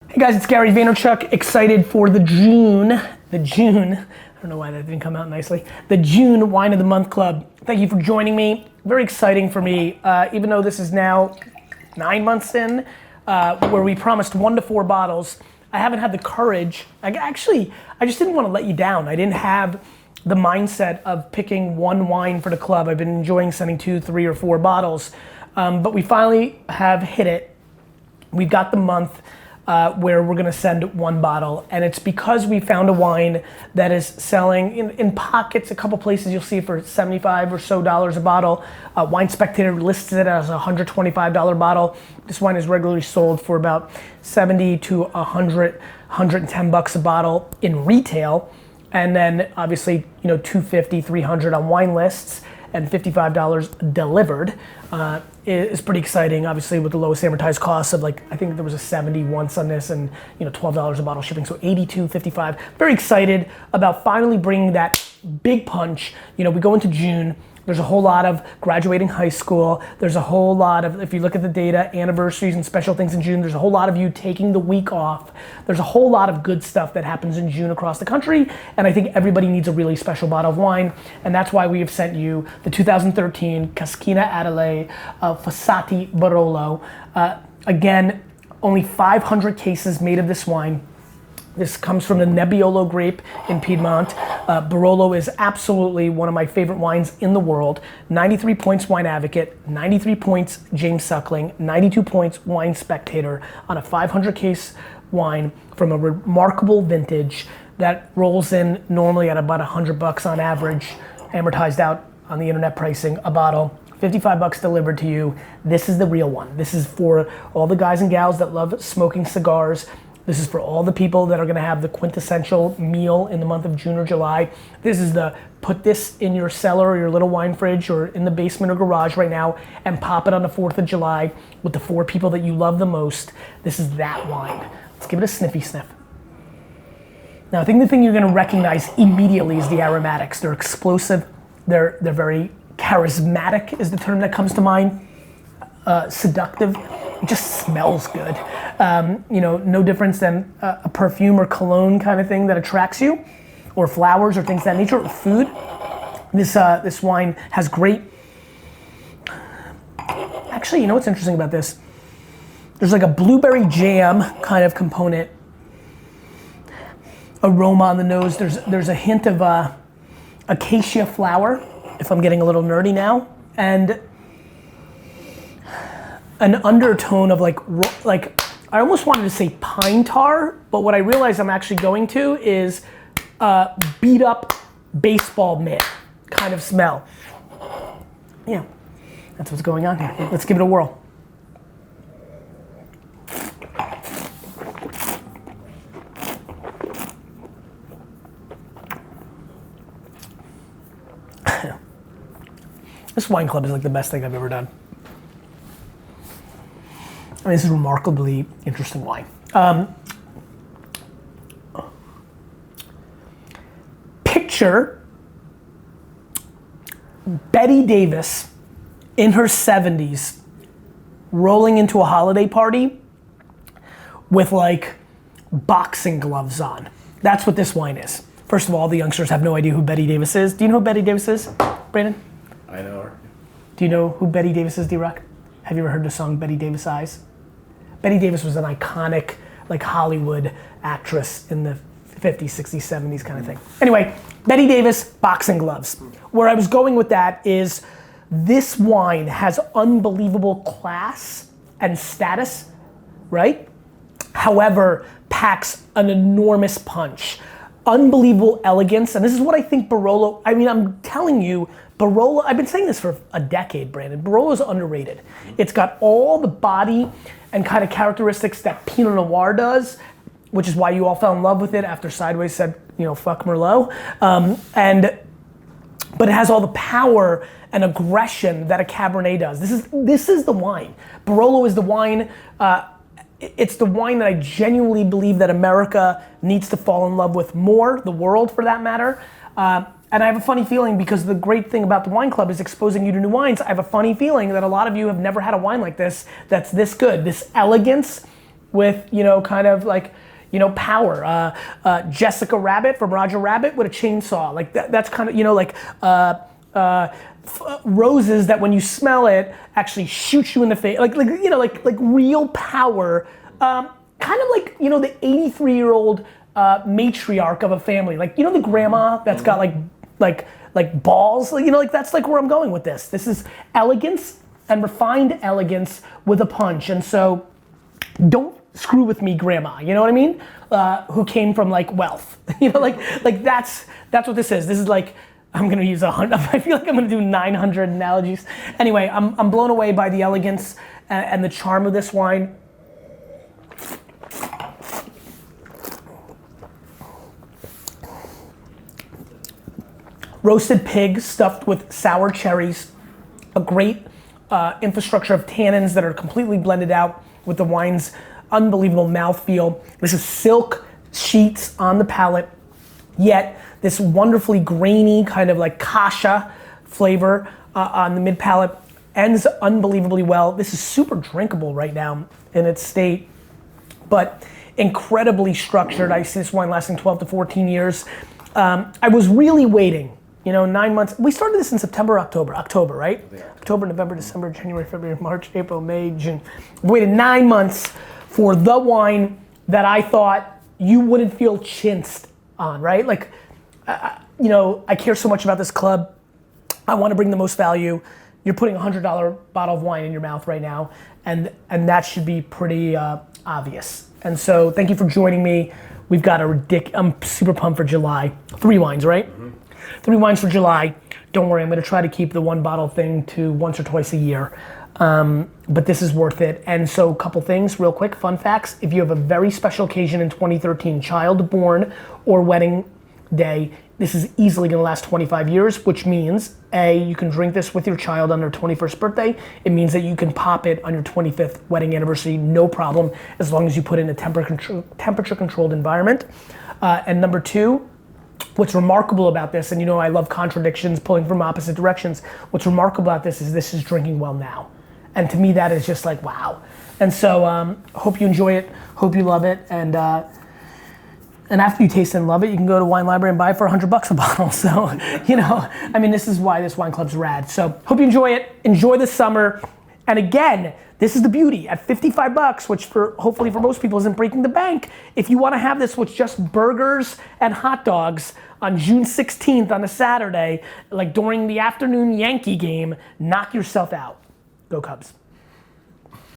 Hey guys, it's Gary Vaynerchuk, excited for the June, I don't know why that didn't come out nicely, the June Wine of the Month Club. Thank you for joining me. Very exciting for me, even though this is now 9 months in, where we promised 1 to 4 bottles. I haven't had the courage, I just didn't want to let you down. I didn't have the mindset of picking one wine for the club. I've been enjoying sending 2, 3, or 4 bottles, but we finally have hit it. We've got the month where we're gonna send 1 bottle, and it's because we found a wine that is selling in pockets. A couple places you'll see it for $75 or so a bottle. Wine Spectator lists it as a $125 bottle. This wine is regularly sold for about 70 to 100, $110 a bottle in retail, and then obviously $250, $300 on wine lists, and $55 delivered. Is pretty exciting, obviously, with the lowest amortized costs of I think there was a 70 once on this, and $12 a bottle shipping, so 82, 55. Very excited about finally bringing that big punch. We go into June, there's a whole lot of graduating high school, there's a whole lot of, if you look at the data, anniversaries and special things in June, there's a whole lot of you taking the week off. There's a whole lot of good stuff that happens in June across the country, and I think everybody needs a really special bottle of wine, and that's why we have sent you the 2013 Cascina Adelaide Fossati Barolo. Again, only 500 cases made of this wine. This comes from the Nebbiolo grape in Piedmont. Barolo is absolutely one of my favorite wines in the world. 93 points Wine Advocate, 93 points James Suckling, 92 points Wine Spectator on a 500 case wine from a remarkable vintage that rolls in normally at about $100 on average, amortized out on the internet pricing, a bottle. $55 delivered to you. This is the real one. This is for all the guys and gals that love smoking cigars. This is for all the people that are gonna have the quintessential meal in the month of June or July. This is the put this in your cellar or your little wine fridge or in the basement or garage right now and pop it on the 4th of July with the 4 people that you love the most. This is that wine. Let's give it a sniffy sniff. Now I think the thing you're gonna recognize immediately is the aromatics. They're explosive, they're very charismatic is the term that comes to mind. Seductive, it just smells good. No difference than a perfume or cologne kind of thing that attracts you, or flowers or things of that nature, or food. This wine has great, actually, what's interesting about this? There's like a blueberry jam kind of component, aroma on the nose. There's a hint of acacia flower, if I'm getting a little nerdy now, and an undertone of like I almost wanted to say pine tar, but what I realized I'm actually going to is beat up baseball mitt kind of smell. Yeah, that's what's going on here. Let's give it a whirl. This wine club is like the best thing I've ever done. I mean, this is a remarkably interesting wine. Picture Betty Davis in her 70s rolling into a holiday party with boxing gloves on. That's what this wine is. First of all, the youngsters have no idea who Betty Davis is. Do you know who Betty Davis is, Brandon? I know her. Do you know who Betty Davis is, D-Rock? Have you ever heard the song Betty Davis Eyes? Betty Davis was an iconic Hollywood actress in the 50s, 60s, 70s kind of thing. Anyway, Betty Davis, boxing gloves. Where I was going with that is this wine has unbelievable class and status, right? However, packs an enormous punch. Unbelievable elegance, and this is what I think Barolo, I'm telling you, Barolo, I've been saying this for a decade, Brandon. Barolo's underrated. It's got all the body and kind of characteristics that Pinot Noir does, which is why you all fell in love with it after Sideways said, fuck Merlot. But it has all the power and aggression that a Cabernet does. This is the wine. Barolo is the wine. It's the wine that I genuinely believe that America needs to fall in love with more, the world for that matter. And I have a funny feeling, because the great thing about the wine club is exposing you to new wines. I have a funny feeling that a lot of you have never had a wine like this that's this good. This elegance with, you know, kind of like, you know, power. Jessica Rabbit from Roger Rabbit with a chainsaw. Like that's kind of, you know, like roses that when you smell it actually shoot you in the face. Like you know, like real power. Kind of like, you know, the 83-year-old matriarch of a family. Like, you know, the grandma that's got like balls. You know, like that's like where I'm going with this. This is elegance and refined elegance with a punch. And so, don't screw with me, grandma. You know what I mean? Who came from like wealth. You know, like that's what this is. This is like, I'm gonna use 100. I feel like I'm gonna do 900 analogies. Anyway, I'm blown away by the elegance and the charm of this wine. Roasted pig stuffed with sour cherries, a great infrastructure of tannins that are completely blended out with the wine's unbelievable mouthfeel. This is silk sheets on the palate, yet this wonderfully grainy kind of like kasha flavor on the mid palate ends unbelievably well. This is super drinkable right now in its state, but incredibly structured. I see this wine lasting 12 to 14 years. I was really waiting. You know, 9 months. We started this in September, October, right? Yeah. October, November, December, January, February, March, April, May, June. We waited 9 months for the wine that I thought you wouldn't feel chinced on, right? Like, you know, I care so much about this club. I want to bring the most value. You're putting a $100 bottle of wine in your mouth right now, and that should be pretty obvious. And so, thank you for joining me. We've got I'm super pumped for July. 3 wines, right? Mm-hmm. 3 wines for July. Don't worry, I'm gonna try to keep the 1 bottle thing to once or twice a year. But this is worth it. And so a couple things real quick, fun facts. If you have a very special occasion in 2013, child born or wedding day, this is easily gonna last 25 years, which means you can drink this with your child on their 21st birthday. It means that you can pop it on your 25th wedding anniversary, no problem, as long as you put it in a temperature controlled environment. And number 2, what's remarkable about this, and you know I love contradictions, pulling from opposite directions. What's remarkable about this is drinking well now. And to me that is just like, wow. And so hope you enjoy it, hope you love it, and after you taste it and love it, you can go to Wine Library and buy it for $100 a bottle. So, you know, I mean, this is why this wine club's rad. So hope you enjoy it, enjoy the summer. And again, this is the beauty, at $55, which hopefully for most people isn't breaking the bank. If you wanna have this with just burgers and hot dogs on June 16th on a Saturday, like during the afternoon Yankee game, knock yourself out. Go Cubs.